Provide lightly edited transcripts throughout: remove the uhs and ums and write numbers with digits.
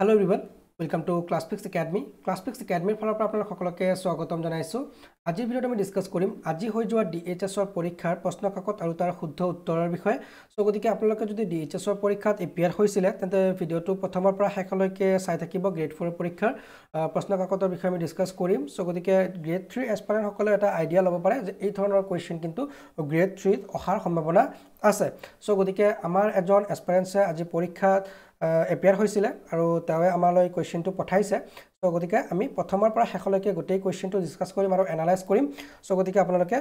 Hello everyone, welcome to ClassPix Academy. ClassPix Academy ফালৰ পৰা আপোনালোক সকলোকে স্বাগতম জনাইছো। আজিৰ ভিডিঅ'ত আমি ডিসকাস কৰিম আজি হৈ যোৱা DHS ৰ পৰীক্ষাৰ প্ৰশ্ন কাকত আৰু তাৰ শুদ্ধ উত্তৰৰ বিষয়ে। সো গতিকে আপোনালোকে যদি DHS ৰ পৰীক্ষাত এপিয়াৰ হৈছিলে তেন্তে ভিডিঅ'টো প্ৰথমৰ পৰা শেষলৈকে চাই থাকিব। গ্ৰেড 4 পৰীক্ষাৰ প্ৰশ্ন কাকতৰ বিষয়ে আমি ডিসকাস কৰিম। সো গতিকে গ্ৰেড 3 এসপাৰেন্ট সকলে এটা আইডিয়া ল'ব পাৰে যে এই ধৰণৰ কোৱেশ্চন কিন্তু গ্ৰেড 3 ত অহাৰ সম্ভাৱনা আছে। সো গতিকে আমাৰ এজন এসপাৰেন্টছে আজি পৰীক্ষাত এপিয়াৰ হৈছিলে আৰু তাৱে আমালৈ কোৱেশ্চনটো পঠাইছে। সো গতিকে আমি প্ৰথমৰ পৰা শেষলৈকে গোটেই কোৱেশ্চনটো ডিসকাস কৰিম আৰু এনালাইজ কৰিম। সো গতিকে আপোনালোকে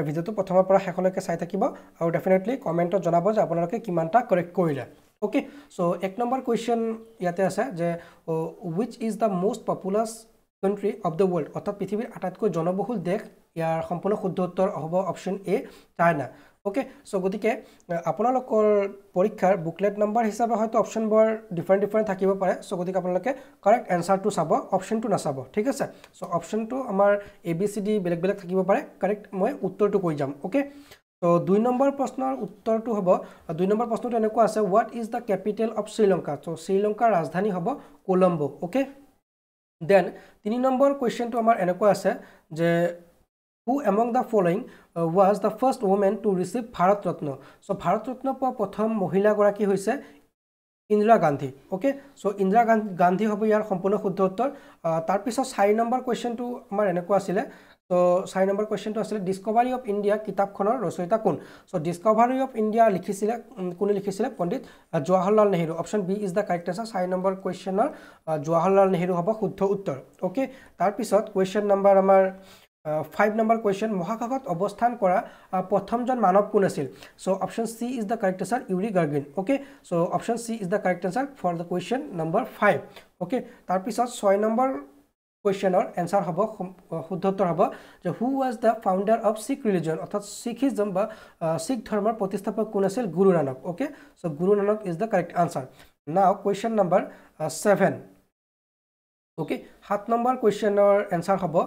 ভিডিঅ'টো প্ৰথমৰ পৰা শেষলৈকে চাই থাকিব আৰু ডেফিনেটলি কমেন্টত জনাব যে আপোনালোকে কিমানটা কাৰেক্ট কৰিলে। ওকে, সো এক নম্বৰ কোৱেশ্চন ইয়াতে আছে যে which is the most populous country of the world, অৰ্থাৎ পৃথিৱীৰ আটাইতকৈ জনবহুল দেশ। ইয়াৰ সম্পূৰ্ণ শুদ্ধ উত্তৰ হ'ব অপচন এ চাইনা। ওকে, সো গতিকে আপোনালোকৰ পৰীক্ষাৰ বুকলেট নাম্বাৰ হিচাপে হয়তো অপশনবোৰ ডিফাৰেণ্ট থাকিব পাৰে। সো গতিকে আপোনালোকে কাৰেক্ট এনসাৰটো চাব, অপশনটো নাচাব, ঠিক আছে। সো অপশনটো আমাৰ ABCD বেলেগ বেলেগ থাকিব পাৰে, কাৰেক্ট মই উত্তৰটো কৈ যাম। ওকে, তো 2 নম্বৰ প্ৰশ্নৰ উত্তৰটো হ'ব 2 নম্বৰ প্ৰশ্নটো এনেকুৱা আছে, what is the capital of Sri Lanka. তো শ্ৰীলংকাৰ ৰাজধানী হ'ব কলম্বো। ওকে, দেন 3 নম্বৰ কুৱেশ্যনটো আমাৰ এনেকুৱা আছে যে who among the following was the first woman to receive Bharat Ratna. So Bharat Ratna পোৱা প্ৰথম মহিলাগৰাকী হৈছে ইন্দিৰা গান্ধী। ওকে, সো ইন্দিৰা গান্ধী হ'ব ইয়াৰ সম্পূৰ্ণ শুদ্ধ উত্তৰ। তাৰ পিছত 4 নম্বৰ কুৱেশ্যনটো আমাৰ এনেকুৱা আছিলে। তো 4 নম্বৰ কুৱেশ্যনটো আছিলে ডিসকভাৰী অফ ইণ্ডিয়া কিতাপখনৰ ৰচয়িতা কোন। সো ডিসকভাৰী অফ ইণ্ডিয়া লিখিছিলে কোনে লিখিছিলে? Pandit Jawaharlal Nehru. Option B is the correct answer. 4 number কুৱেশ্যনৰ জৱাহৰলাল নেহেৰু হ'ব শুদ্ধ উত্তৰ। ওকে, তাৰ পিছত কুৱেশ্যন নম্বৰ আমাৰ 5 নম্বৰ কুৱেশ্যন, মহাকাশত অৱস্থান কৰা প্ৰথমজন মানৱ কোন আছিল? So option C is the correct answer, Yuri Gagarin. Okay, so option C is the correct answer for the question number 5। Okay, তাৰ পিছত 6 নম্বৰ কুৱেশ্যনৰ এনসাৰ হ'ব শুদ্ধ উত্তৰ হ'ব যে who was the founder of Sikh religion, অৰ্থাৎ শিখিজম বা শিখ ধৰ্মৰ প্ৰতিষ্ঠাপক কোন আছিল? Guru Nanak. Okay, so Guru Nanak is the correct answer. Now question number 7। Okay, 7 number কুৱেশ্যনৰ এনসাৰ হ'ব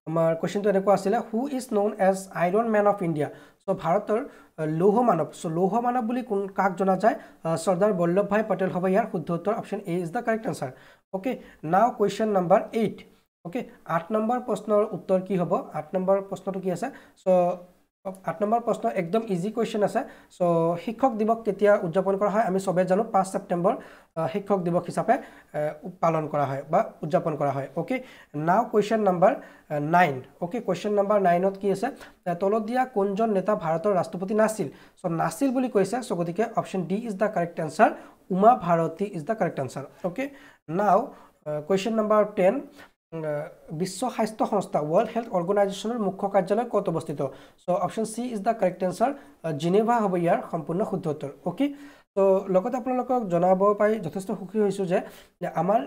আমাৰ কুৱেশ্যনটো এনেকুৱা আছিলে, who is known as iron man of India. So ভাৰতৰ লৌহ মানৱ। সো লৌহ মানৱ বুলি কোন কাক জনা যায়? চৰ্দাৰ বল্লভ ভাই পটেল হ'ব ইয়াৰ শুদ্ধ উত্তৰ। Option A is the correct answer. Okay, now question number 8। Okay, 8 number প্ৰশ্নৰ উত্তৰ কি হ'ব? 8 নম্বৰ প্ৰশ্নটো কি আছে? সো 8 নম্বৰ প্ৰশ্ন একদম ইজি কুৱেশ্যন আছে। সো শিক্ষক দিৱস কেতিয়া উদযাপন কৰা হয়? আমি সবে জানো 5 ছেপ্টেম্বৰ শিক্ষক দিৱস হিচাপে পালন কৰা হয় বা উদযাপন কৰা হয়। Okay, now question number 9। Okay, question number 9ত কি আছে? তলত দিয়া কোনজন নেতা ভাৰতৰ ৰাষ্ট্ৰপতি নাছিল? সো নাছিল বুলি কৈছে। সো গতিকে option D is the correct answer, Uma Bharati is the correct answer. Okay, now question number 10, বিশ্ব স্বাস্থ্য সংস্থা ৱৰ্ল্ড হেল্থ অৰ্গেনাইজেশ্যনৰ মুখ্য কাৰ্যালয় ক'ত অৱস্থিত? So option C is the correct answer, Geneva হ'ব ইয়াৰ সম্পূৰ্ণ শুদ্ধ উত্তৰ। ওকে, তো লগতে আপোনালোকক জনাব পাৰি যথেষ্ট সুখী হৈছোঁ যে আমাৰ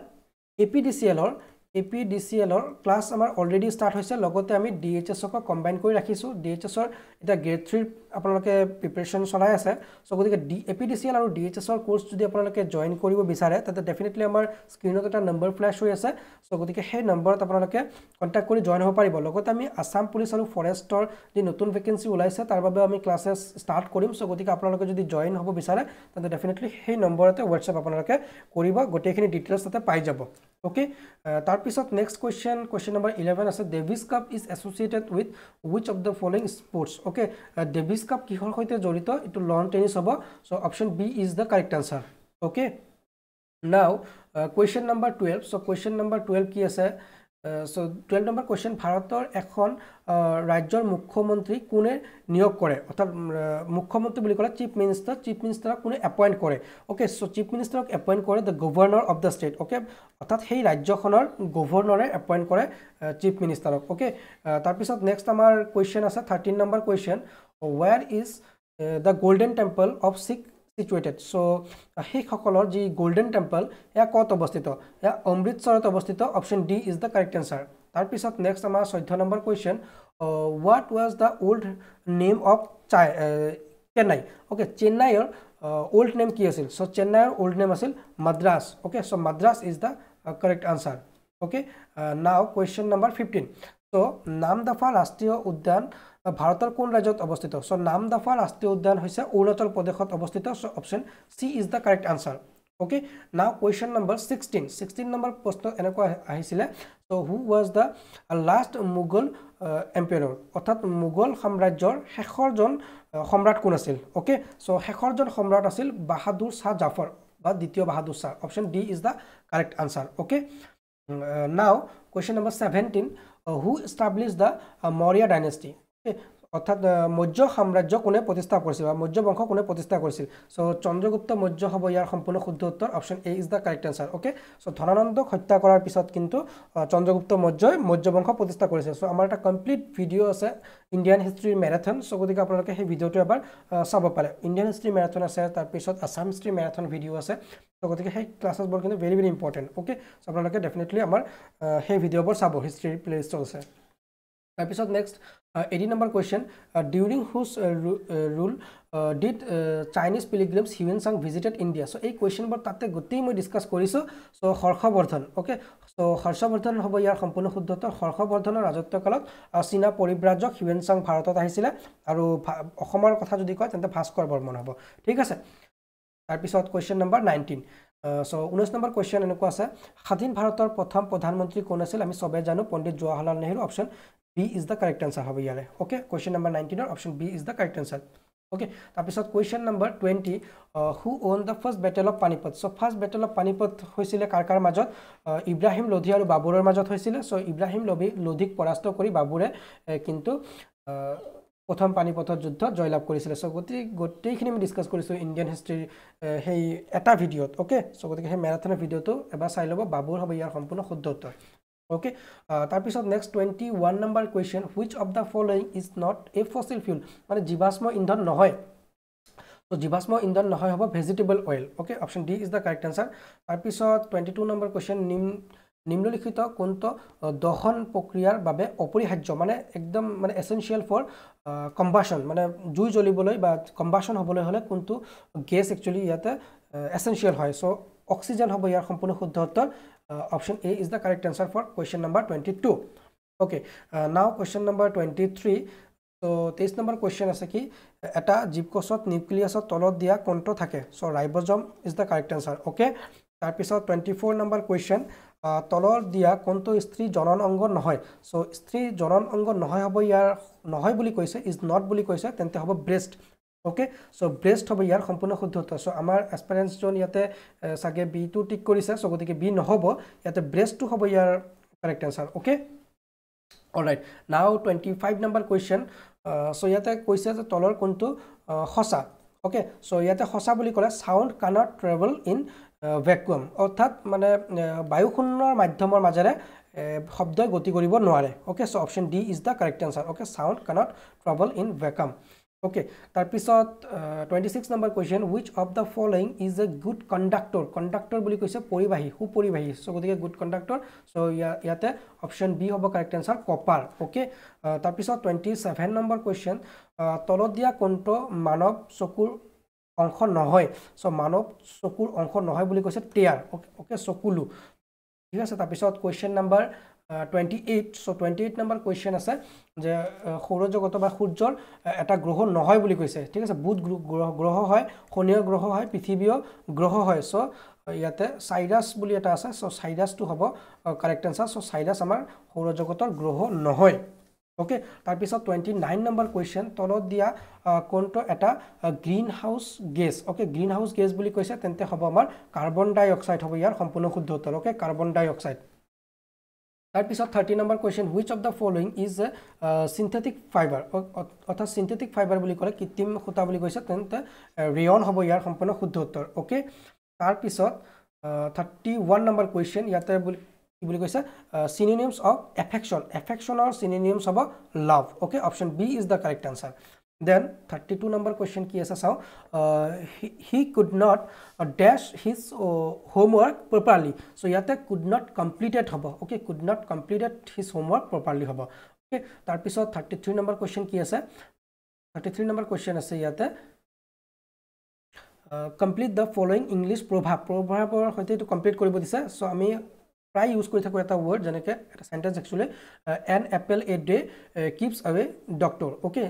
APDCL ক্লাছ আমাৰ অলৰেডি ষ্টাৰ্ট হৈছে। লগতে আমি DHSক কম্বাইন কৰি ৰাখিছোঁ। DHSৰ এতিয়া গ্ৰেড 3 আপোনালোকে প্ৰিপাৰেশ্যন চলাই আছে। সো গতিকে APDCL আৰু DHSৰ কোৰ্চ যদি আপোনালোকে জইন কৰিব বিচাৰে তেন্তে ডেফিনেটলি আমাৰ স্ক্ৰীনত এটা নম্বৰ ফ্লেছ হৈ আছে। সো গতিকে সেই নম্বৰত আপোনালোকে কণ্টেক্ট কৰি জইন হ'ব পাৰিব। লগতে আমি আছাম পুলিচ আৰু ফৰেষ্টৰ যি নতুন ভেকেঞ্চি ওলাইছে তাৰ বাবে আমি ক্লাছেছ ষ্টাৰ্ট কৰিম। সো গতিকে আপোনালোকে যদি জইন হ'ব বিচাৰে তেন্তে ডেফিনেটলি সেই নম্বৰতে হোৱাটছএপ আপোনালোকে কৰিব, গোটেইখিনি ডিটেইলছ তাতে পাই যাব। ওকে, তাৰপিছত নেক্সট কুৱেশ্যন নম্বৰ 11 আছে, Davis cup is associated with which of the following sports. Okay, Davis cup কিহৰ সৈতে জড়িত? এইটো লন টেনিছ হ'ব। So option B is the correct answer. Okay, now question number 12। So question number 12 কি আছে? So 12 number question, ভাৰতৰ এখন ৰাজ্যৰ মুখ্যমন্ত্ৰী কোনে নিয়োগ কৰে? অৰ্থাৎ মুখ্যমন্ত্ৰী বুলি ক'লে চিফ মিনিষ্টাৰক কোনে এপইণ্ট কৰে? ওকে, সো চিফ মিনিষ্টাৰক এপইণ্ট কৰে the governor of the state. Okay, অৰ্থাৎ সেই ৰাজ্যখনৰ গভৰ্ণৰে এপইণ্ট কৰে চিফ মিনিষ্টাৰক। ওকে, তাৰপিছত নেক্সট আমাৰ কুৱেশ্যন আছে 13 number question, where is the golden temple of Sikh situated. সো শিখসকলৰ যি গল্ডেন টেম্পল এয়া ক'ত অৱস্থিত? এয়া অমৃতসৰত অৱস্থিত। Option D is the correct answer. তাৰপিছত নেক্সট আমাৰ 14 number question, what was the old name of Chennai. Okay, চেন্নাইৰ ওল্ড নেম কি আছিল? সো চেন্নাইৰ ওল্ড নেম আছিল Madras. Okay, so Madras is the correct answer. Okay, now question number 15। So Namdapha ৰাষ্ট্ৰীয় উদ্যান ভাৰতৰ কোন ৰাজ্যত অৱস্থিত? সো নামদাফা ৰাষ্ট্ৰীয় উদ্যান হৈছে অৰুণাচল প্ৰদেশত অৱস্থিত। So option C is the correct answer. Okay, now question number 16 number প্ৰশ্ন এনেকুৱা আহিছিলে so who was the last Mughal emperor অৰ্থাৎ মোগল সাম্ৰাজ্যৰ শেষৰজন সম্ৰাট কোন আছিল okay so শেষৰজন সম্ৰাট আছিল বাহাদুৰ শাহ জাফৰ বা দ্বিতীয় বাহাদুৰ শাহ option D is the correct answer okay now question number 17 who established the Maurya dynasty okay অর্থাৎ মৌর্য সাম্রাজ্য কোনে প্রতিষ্ঠা কৰিছিল বা মৌৰ্য বংশ কোনে প্ৰতিষ্ঠা কৰিছিল সো চন্দ্ৰগুপ্ত মৌৰ্য হ'ব ইয়াৰ সম্পূৰ্ণ শুদ্ধ উত্তৰ option A is the correct answer okay so ধনানন্দক হত্যা কৰাৰ পিছত কিন্তু চন্দ্ৰগুপ্ত মৌৰ্যই মৌৰ্য বংশ প্ৰতিষ্ঠা কৰিছে সো আমাৰ এটা কমপ্লিট ভিডিও আছে ইন্ডিয়ান হিষ্ট্ৰি ম্যাৰাথন সো গতিকে আপোনালোকে সেই ভিডিওটো এবাৰ চাব পাৰে ইন্ডিয়ান হিষ্ট্ৰি ম্যাৰাথন আছে তাৰ পিছত আসাম হিষ্ট্ৰি ম্যাৰাথন ভিডিও আছে সো গতিকে সেই ক্লাসেছবোৰ কিন্তু very very important okay so আপোনালোকে ডেফিনেটলি আমাৰ সেই ভিডিওবোৰ চাব হিষ্ট্ৰি প্লেলিষ্ট আছে তাৰপিছত next 80 number question during whose rule did Chinese pilgrims Huinsang visited India so এই question বৰ তাতে গতি মই ডিসকাস কৰিছো so Harshvardhan okay so Harshvardhan হ'ব ইয়াৰ সম্পূৰ্ণ শুদ্ধ উত্তৰ হৰ্ষবৰ্ধনৰ ৰাজত্বকালত চীনা পৰিব্ৰাজক হিউৱেনচাং ভাৰতত আহিছিল আৰু অসমৰ কথা যদি কয় তেন্তে ভাস্কৰ বৰ্মন হ'ব ঠিক আছে তাৰ পিছত question number 19 so 19 number question এনেকুৱা আছে স্বাধীন ভাৰতৰ প্ৰথম প্ৰধানমন্ত্ৰী কোন আছিল আমি সবে জানো পণ্ডিত Jawaharlal Nehru option B is the correct answer hobe yare okay question number 19 or option B is the correct answer okay tapisot question number 20 who won the first battle of Panipat so first battle of Panipat hoisile karkar majot Ibrahim Lodhi aru Baburor majot hoisile so Ibrahim Lodhik parasto kori Babure kintu প্ৰথম পানিপথৰ যুদ্ধ জয়লাভ কৰিছিল so গোটেইখিনি আমি discuss কৰিছো Indian history হেই এটা ভিডিওত okay so গতিকে হে ম্যাৰাথনৰ ভিডিওটো এবাৰ চাই লব বাবুৰ হ'ব ইয়াৰ সম্পূৰ্ণ শুদ্ধ উত্তৰ okay তাৰপিছত next 21 number question which of the following is not a fossil fuel মানে জীৱাশ্ম ইন্ধন নহয় so জীৱাশ্ম ইন্ধন নহয় হ'ব vegetable oil okay option D is the correct answer তাৰপিছত 22 number question নিম্নলিখিত কোনটো দহন প্ৰক্ৰিয়াৰ বাবে অপৰিহাৰ্য মানে একদম মানে এসেনশিয়াল ফৰ কম্বাশন মানে জুই জ্বলিবলৈ বা কম্বাশন হ'বলৈ হলে কোনটো গ্যাস একচুয়ালি ইয়াতে এসেনশিয়াল হয় সো অক্সিজেন হ'ব ইয়াৰ সম্পূৰ্ণ শুদ্ধ উত্তৰ option A is the correct answer for question number 22 okay now question number 23 so 23 number question আছে কি এটা জীবকোষত নিউক্লিয়াছৰ তলত দিয়া কোনটো থাকে so ribosome is the correct answer okay তাৰ পিছত 24 number question তলৰ দিয়া কোনটো স্ত্ৰী জনন অংগ নহয় so স্ত্ৰী জনন অংগ নহয় হ'ব ইয়াৰ নহয় বুলি কৈছে is not বুলি কৈছে তেন্তে হ'ব breast okay so breast হ'ব ইয়াৰ সম্পূৰ্ণ শুদ্ধ উত্তৰ so আমাৰ এসপিৰেন্স জন ইয়াতে সাগে বি টু টিক কৰিছে so গতিকে বি নহব ইয়াতে breast টো হ'ব ইয়াৰ correct answer okay all right now 25 number question so ইয়াতে কৈছে যে তলৰ কোনটো হসা okay so ইয়াতে হসা বুলি ক'লে sound cannot travel in vacuum অৰ্থাৎ মানে বায়ুখণ্ডৰ মাধ্যমৰ মাজেৰে শব্দ গতি কৰিব নোৱাৰে okay so option D is the correct answer okay sound cannot travel in vacuum okay তাৰপিছত 26 number question which of the following is a good conductor বুলি কৈছে পৰিবাহী সুপৰিবাহী so গতিকে good conductor so ইয়াতে option B হ'ব correct answer copper okay তাৰপিছত 27 number question তলত দিয়া কোনটো মানৱ চকুৰ অংশ নহয় so মানৱ চকুৰ অংশ নহয় বুলি কৈছে টেয়াৰ okay চকুলু ঠিক আছে তাৰপিছত question number 28 so 28 number question আছে যে সৌৰজগত বা সূৰ্যৰ এটা গ্ৰহ নহয় বুলি কৈছে ঠিক আছে বুধ গ্ৰহ হয় শনি গ্ৰহ হয় পৃথিৱী গ্ৰহ হয় so ইয়াতে সাইৰাস বুলি এটা আছে so সাইৰাস টো হ'ব কাৰেক্ট আনসাৰ so সাইৰাস আমাৰ সৌৰজগতৰ গ্ৰহ নহয় okay তাৰ পিছত 29 number question তলত দিয়া কোনটো এটা গ্ৰীন হাউস গেছ okay গ্ৰীন হাউস গেছ বুলি কৈছে তেন্তে হ'ব আমাৰ কাৰ্বন ডাই অক্সাইড হ'ব ইয়াৰ সম্পূৰ্ণ শুদ্ধ উত্তৰ okay কাৰ্বন ডাই অক্সাইড তাৰপিছত 30 number question which of the following is a synthetic fiber অৰ্থাৎ synthetic fiber বুলি ক'লে কৃত্ৰিম সুতা বুলি কৈছে তেন্তে ৰেয়ন হ'ব ইয়াৰ সম্পূৰ্ণ শুদ্ধ উত্তৰ okay তাৰপিছত 31 number question ইয়াতে বুলি কৈছে synonyms of affection or synonyms of love okay option B is the correct answer then 32 number question কি আছে চাও he could not dash his homework properly so ইয়াতে could not completed হ'ব okay could not completed his homework properly হ'ব okay তাৰ পিছত 33 number question কি আছে 33 number question আছে ইয়াতে complete the following english প্ৰভাৱৰ সৈতে এটো কমপ্লিট কৰিব দিছে so আমি প্ৰায় ইউজ কৰি থাকোঁ এটা ৱৰ্ড যেনেকৈ এটা sentence actually an apple a day keeps away doctor okay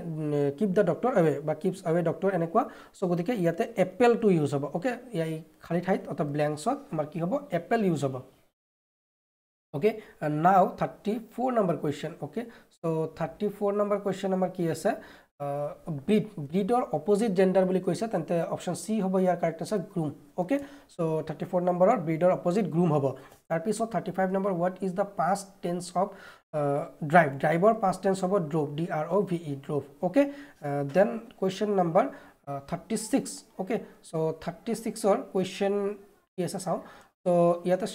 keep the doctor away বা কিপছ আৱে ডক্টৰ এনেকুৱা চ' গতিকে ইয়াতে এপেলটো ইউজ হ'ব অ'কে এই খালী ঠাইত অৰ্থাৎ ব্লেংকছত আমাৰ কি হ'ব এপেল ইউজ হ'ব okay now 34 number question okay so 34 number question আমাৰ কি আছে breed or opposite gender বুলি কৈছে তেন্তে অপচন সি হ'ব ইয়াৰ correct answer groom okay so 34 number or breed or opposite groom হ'ব তাৰ পিছত 35 number what is the past tense of drive or past tense হ'ব drove d r o v e drove okay then question number 36 okay so 36 or question কি আছে চাও so ইয়াতে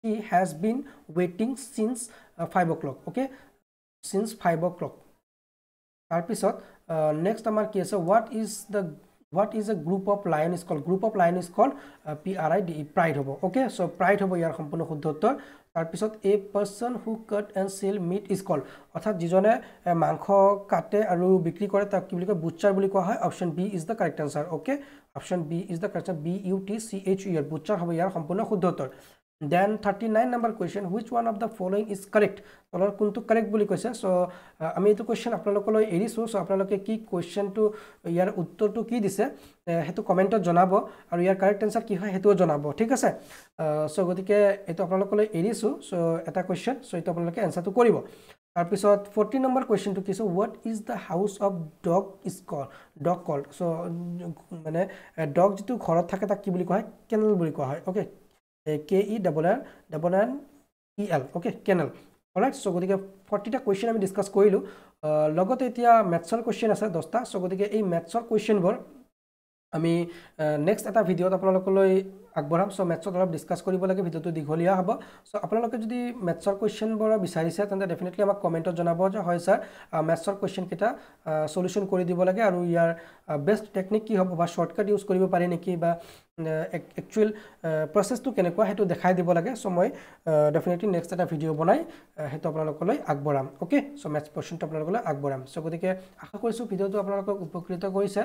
she has been waiting since 5 o'clock okay since 5 o'clock তাৰ পিছত next আমাৰ কি আছে what is a group of lion is called pride pride হ'ব okay so pride হ'ব ইয়াৰ সম্পূৰ্ণ শুদ্ধ উত্তৰ তাৰ পিছত a person who cut and sell meat is called অৰ্থাৎ যিজনে মাংস কাটে আৰু বিক্ৰী কৰে তাক কি বুলি কয় বুচাৰ বুলি কোৱা হয় option B is the correct answer okay option b is the correct b u t c h e r বুচাৰ হ'ব ইয়াৰ সম্পূৰ্ণ শুদ্ধ উত্তৰ then 39 number question which one of the following is correct তলৰ কোনটো কাৰেক্ট বুলি কৈছে সো আমি এইটো কোৱেশ্চন আপোনালোকলৈ এৰিছো সো আপোনালোকে কি কোৱেশ্চনটো ইয়াৰ উত্তৰটো কি দিছে হেতু কমেন্টত জনাব আৰু ইয়াৰ কাৰেক্ট আনসাৰ কি হয় হেতু জনাব ঠিক আছে সো গতিকে এটো আপোনালোকলৈ এৰিছো সো এটা কোৱেশ্চন সো এটো আপোনালোকে আনসাৰটো কৰিব তাৰ পিছত 40 নম্বৰ কোৱেশ্চনটো কি so what is the house of dog called so মানে ডগ যেটো ঘৰত থাকে তাক কি বুলি কোৱা হয় কেনেল বুলি কোৱা হয় okay KENNEL okay kennel alright so গতিকে 40টা কোৱেশ্চন আমি ডিসকাস কৰিলো লগতে এতিয়া ম্যাথছৰ কোৱেশ্চন আছে 10টা so গতিকে এই ম্যাথছৰ কোৱেশ্চনবোৰ আমি নেক্সট এটা ভিডিওত আপোনালোকলৈ আগবঢ়াম সো ম্যাথছত অলপ ডিসকাস কৰিব লাগে ভিডিওটো দীঘলীয়া হ'ব সো আপোনালোকে যদি ম্যাথছৰ কোৱেশ্চনবোৰ বিচাৰিছে তেন্তে ডেফিনেটলি আমাক কমেন্টত জনাব যে হয় স্যাৰ ম্যাথছৰ কোৱেশ্চন কিটা সলিউশন কৰি দিব লাগে আৰু ইয়াৰ বেস্ট টেকনিক কি হ'ব বা শৰ্টকাট ইউজ কৰিব পাৰি নেকি বা একচুয়াল প্ৰসেসটো কেনেকুৱা হেতু দেখাই দিব লাগে সো মই ডেফিনেটলি নেক্সট এটা ভিডিও বনাই হেতু আপোনালোকলৈ আগবঢ়াম ওকে সো ম্যাথছ কোৱেশ্চনটো আপোনালোকলৈ আগবঢ়াম সো গতিকে আশা কৰিছো ভিডিওটো আপোনালোকক উপকৃত কৰিছে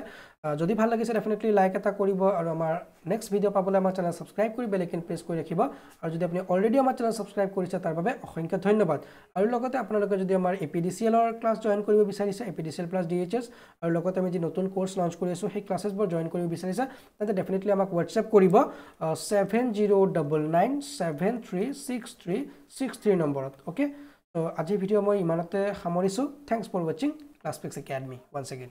যদি ভাল লাগিছে ডেফিনেটলি লাইক এটা কৰিব আৰু আমাৰ নেক্সট ভিডিও পাবলৈ আমাৰ চেনেল সাবস্ক্ৰাইব কৰি বেল আইকন প্ৰেছ কৰি ৰাখিব আৰু যদি আপুনি অলৰেডি আমাৰ চেনেল সাবস্ক্ৰাইব কৰিছে তাৰ বাবে অসংখ্য ধন্যবাদ আৰু লগতে আপোনালোকে যদি আমাৰ APDCL ৰ ক্লাছ জয়েন কৰিব বিচাৰিছে APDCL প্লাস DHS আৰু লগতে আমি যি নতুন কোৰ্স লঞ্চ কৰি আছো সেই ক্লাसेसবোৰ জয়েন কৰিব বিচাৰিছে তেন্তে ডেফিনেটলি আমাক WhatsApp কৰিব 7099736363 নম্বৰত ওকে তো আজি ভিডিও মই ইমানতে সামৰিছো thanks for watching Classpix Academy once again